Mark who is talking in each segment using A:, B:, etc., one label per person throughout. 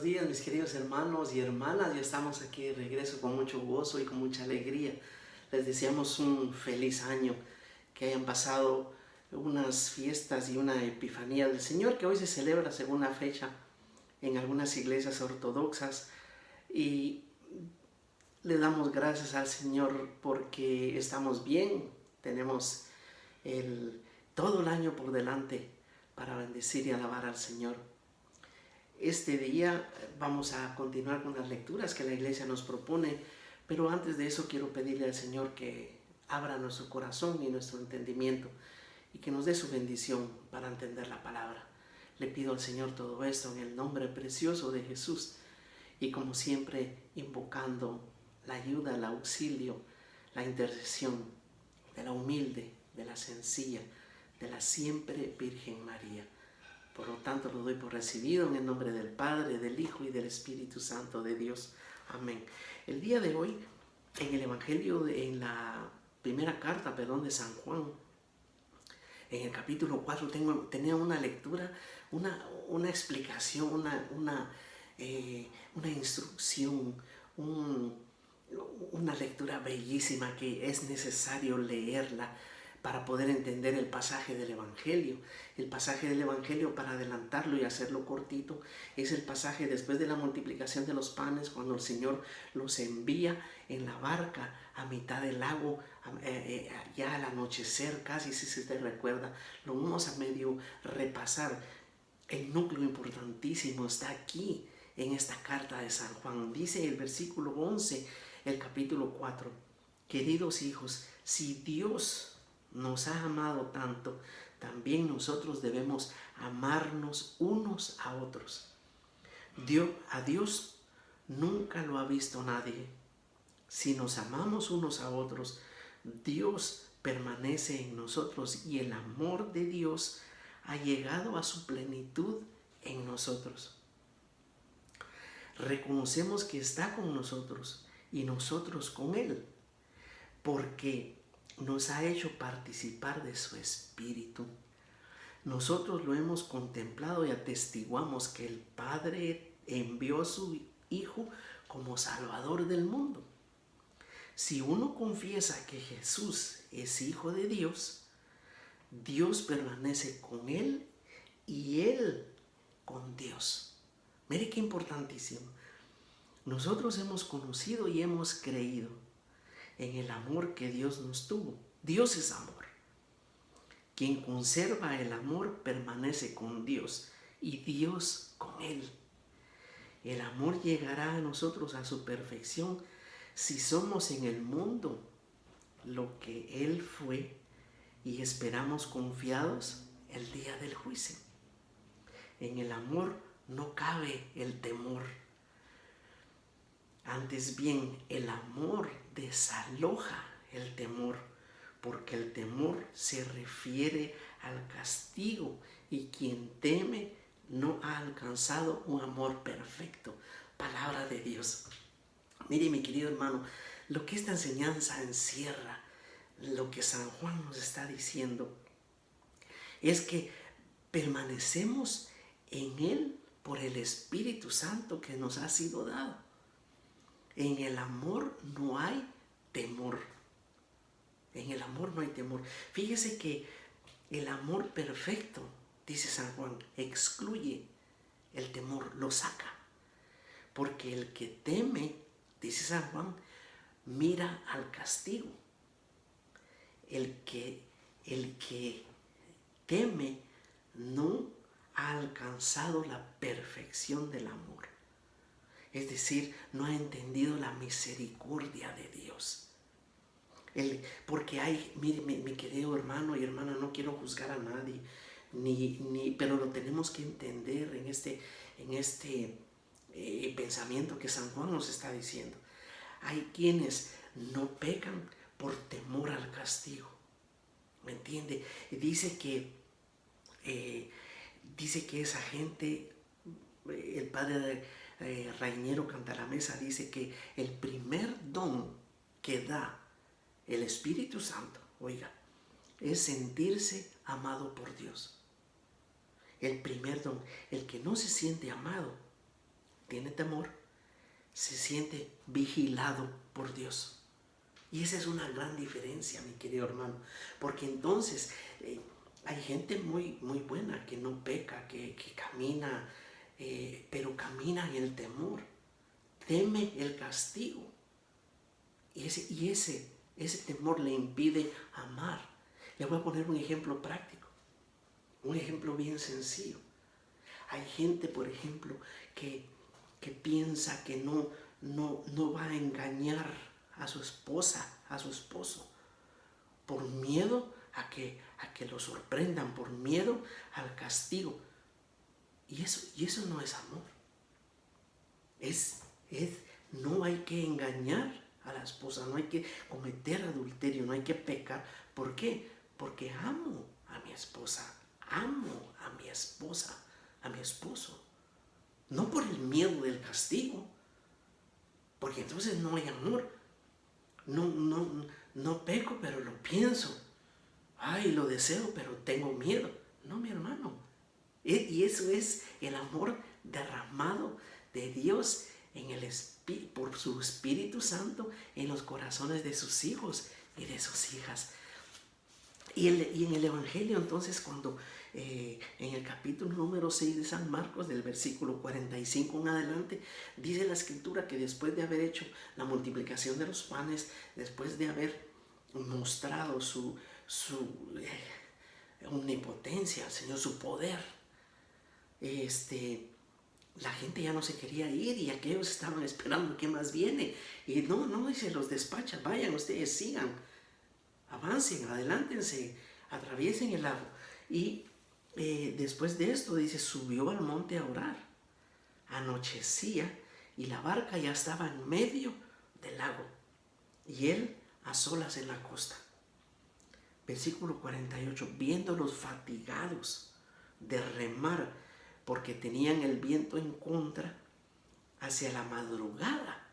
A: días, mis queridos hermanos y hermanas. Ya estamos aquí de regreso con mucho gozo y con mucha alegría. Les deseamos un feliz año, que hayan pasado unas fiestas y una epifanía del Señor, que hoy se celebra según la fecha en algunas iglesias ortodoxas. Y le damos gracias al Señor porque estamos bien, tenemos todo el año por delante para bendecir y alabar al Señor. Este día vamos a continuar con las lecturas que la iglesia nos propone, pero antes de eso quiero pedirle al Señor que abra nuestro corazón y nuestro entendimiento y que nos dé su bendición para entender la palabra. Le pido al Señor todo esto en el nombre precioso de Jesús y como siempre invocando la ayuda, el auxilio, la intercesión de la humilde, de la sencilla, de la siempre Virgen María. Por lo tanto, lo doy por recibido en el nombre del Padre, del Hijo y del Espíritu Santo de Dios. Amén. El día de hoy, en el Evangelio, en la primera carta, de San Juan, en el capítulo 4, tenía una lectura, una explicación, una instrucción, una lectura bellísima que es necesario leerla para poder entender el pasaje del Evangelio. El pasaje del Evangelio, para adelantarlo y hacerlo cortito, es el pasaje después de la multiplicación de los panes, cuando el Señor los envía en la barca a mitad del lago, ya al anochecer, casi, si se te recuerda. Lo vamos a medio repasar. El núcleo importantísimo está aquí, en esta carta de San Juan. Dice el versículo 11, el capítulo 4, queridos hijos, si Dios nos ha amado tanto, también nosotros debemos amarnos unos a otros. A Dios nunca lo ha visto nadie. Si nos amamos unos a otros, Dios permanece en nosotros y el amor de Dios ha llegado a su plenitud en nosotros. Reconocemos que está con nosotros y nosotros con Él, porque nos ha hecho participar de su Espíritu. Nosotros lo hemos contemplado y atestiguamos que el Padre envió a su Hijo como Salvador del mundo. Si uno confiesa que Jesús es Hijo de Dios, Dios permanece con Él y Él con Dios. Mire qué importantísimo. Nosotros hemos conocido y hemos creído en el amor que Dios nos tuvo. Dios es amor. Quien conserva el amor permanece con Dios y Dios con él. El amor llegará a nosotros a su perfección si somos en el mundo lo que Él fue y esperamos confiados el día del juicio. En el amor no cabe el temor. Antes bien, el amor desaloja el temor, porque el temor se refiere al castigo y quien teme no ha alcanzado un amor perfecto. Palabra de Dios. Mire, mi querido hermano, lo que esta enseñanza encierra, lo que San Juan nos está diciendo, es que permanecemos en Él por el Espíritu Santo que nos ha sido dado. En el amor no hay temor. En el amor no hay temor. Fíjese que el amor perfecto, dice San Juan, excluye el temor, lo saca. Porque el que teme, dice San Juan, mira al castigo. El que teme no ha alcanzado la perfección del amor. Es decir, no ha entendido la misericordia de Dios. Porque mire, mi querido hermano y hermana, no quiero juzgar a nadie, pero lo tenemos que entender en este pensamiento que San Juan nos está diciendo. Hay quienes no pecan por temor al castigo. ¿Me entiende? Dice que esa gente, el padre Rainiero Cantalamessa dice que el primer don que da el Espíritu Santo, oiga, es sentirse amado por Dios. El primer don. El que no se siente amado tiene temor se siente vigilado por Dios. Y esa es una gran diferencia, mi querido hermano, porque entonces hay gente muy, muy buena que no peca, que camina, pero camina en el temor, teme el castigo. Y ese temor le impide amar. Le voy a poner un ejemplo práctico, un ejemplo bien sencillo. Hay gente, por ejemplo, que piensa que no va a engañar a su esposa, a su esposo, por miedo a que lo sorprendan, por miedo al castigo. Y eso no es amor. No hay que engañar a la esposa, no hay que cometer adulterio, no hay que pecar. ¿Por qué? Porque amo a mi esposa, amo a mi esposa, a mi esposo. No por el miedo del castigo, porque entonces no hay amor. No peco, pero lo pienso. Ay, lo deseo, pero tengo miedo. No, mi hermano. Y eso es el amor derramado de Dios por su Espíritu Santo en los corazones de sus hijos y de sus hijas. Y en el Evangelio, entonces, cuando en el capítulo número 6 de San Marcos, del versículo 45 en adelante, dice la Escritura que después de haber hecho la multiplicación de los panes, después de haber mostrado su omnipotencia, al Señor, su poder, la gente ya no se quería ir y aquellos estaban esperando qué más viene. Y no, dice, los despacha, vayan ustedes, sigan, avancen, adelántense, atraviesen el lago. Y después de esto, dice, subió al monte a orar. Anochecía y la barca ya estaba en medio del lago y él a solas en la costa. Versículo 48, viéndolos fatigados de remar porque tenían el viento en contra, hacia la madrugada.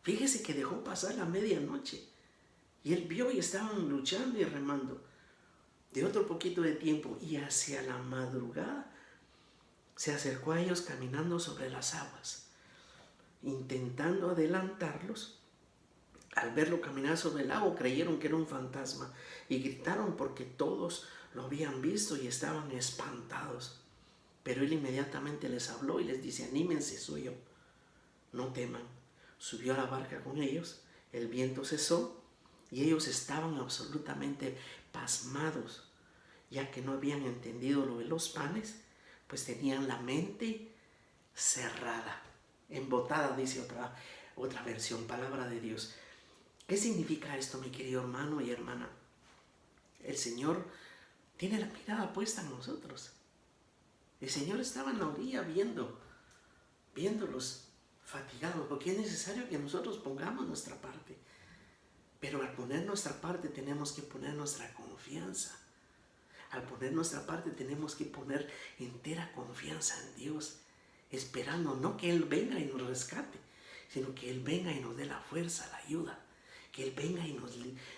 A: Fíjese que dejó pasar la medianoche y él vio y estaban luchando y remando. De otro poquito de tiempo y hacia la madrugada se acercó a ellos caminando sobre las aguas, intentando adelantarlos. Al verlo caminar sobre el lago creyeron que era un fantasma y gritaron porque todos lo habían visto y estaban espantados. Pero él inmediatamente les habló y les dice, anímense, soy yo, no teman. Subió a la barca con ellos, el viento cesó y ellos estaban absolutamente pasmados, ya que no habían entendido lo de los panes, pues tenían la mente cerrada, embotada, dice otra versión, palabra de Dios. ¿Qué significa esto, mi querido hermano y hermana? El Señor tiene la mirada puesta en nosotros. El Señor estaba en la orilla viéndolos fatigados, porque es necesario que nosotros pongamos nuestra parte. Pero al poner nuestra parte tenemos que poner nuestra confianza. Al poner nuestra parte tenemos que poner entera confianza en Dios, esperando no que Él venga y nos rescate, sino que Él venga y nos dé la fuerza, la ayuda, que Él venga y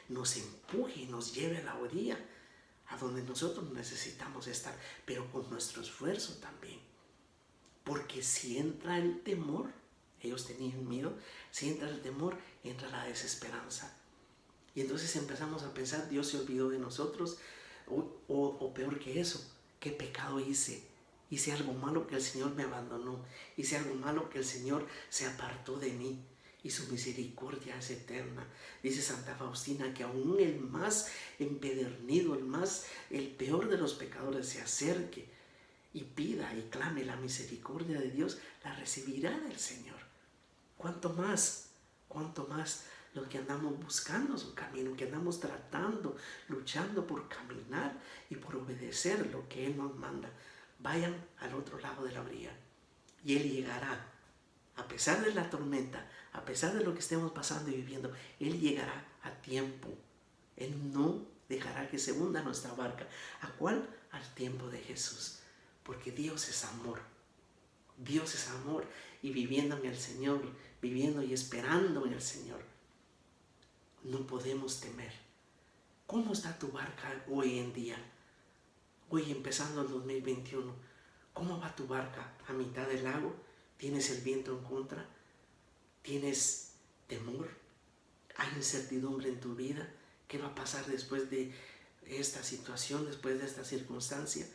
A: nos empuje y nos lleve a la orilla, a donde nosotros necesitamos estar, pero con nuestro esfuerzo también. Porque si entra el temor, ellos tenían miedo, si entra el temor, entra la desesperanza. Y entonces empezamos a pensar, Dios se olvidó de nosotros, o peor que eso, ¿qué pecado hice? Hice algo malo que el Señor me abandonó, hice algo malo que el Señor se apartó de mí. Y su misericordia es eterna. Dice Santa Faustina que aún el más empedernido, el peor de los pecadores se acerque y pida y clame la misericordia de Dios, la recibirá del Señor. ¿Cuánto más los que andamos buscando su camino, que andamos tratando, luchando por caminar y por obedecer lo que Él nos manda? Vayan al otro lado de la orilla y Él llegará. A pesar de la tormenta, a pesar de lo que estemos pasando y viviendo, Él llegará a tiempo. Él no dejará que se hunda nuestra barca. ¿A cuál? Al tiempo de Jesús. Porque Dios es amor. Dios es amor. Y viviendo en el Señor, viviendo y esperando en el Señor, no podemos temer. ¿Cómo está tu barca hoy en día? Hoy empezando el 2021. ¿Cómo va tu barca? ¿A mitad del lago? ¿Tienes el viento en contra? ¿Tienes temor? ¿Hay incertidumbre en tu vida? ¿Qué va a pasar después de esta situación, después de esta circunstancia?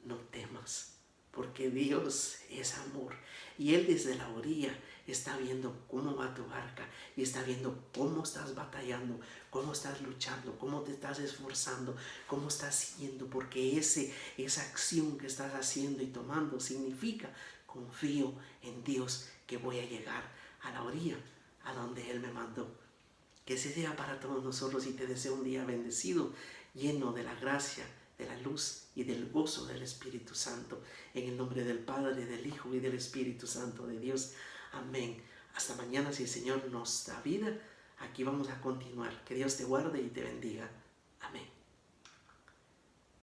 A: No temas, porque Dios es amor. Y Él desde la orilla está viendo cómo va tu barca y está viendo cómo estás batallando, cómo estás luchando, cómo te estás esforzando, cómo estás siguiendo, porque esa acción que estás haciendo y tomando significa: confío en Dios que voy a llegar a la orilla, a donde Él me mandó. Que ese sea para todos nosotros, y te deseo un día bendecido, lleno de la gracia, de la luz y del gozo del Espíritu Santo. En el nombre del Padre, del Hijo y del Espíritu Santo de Dios. Amén. Hasta mañana, si el Señor nos da vida. Aquí vamos a continuar. Que Dios te guarde y te bendiga. Amén.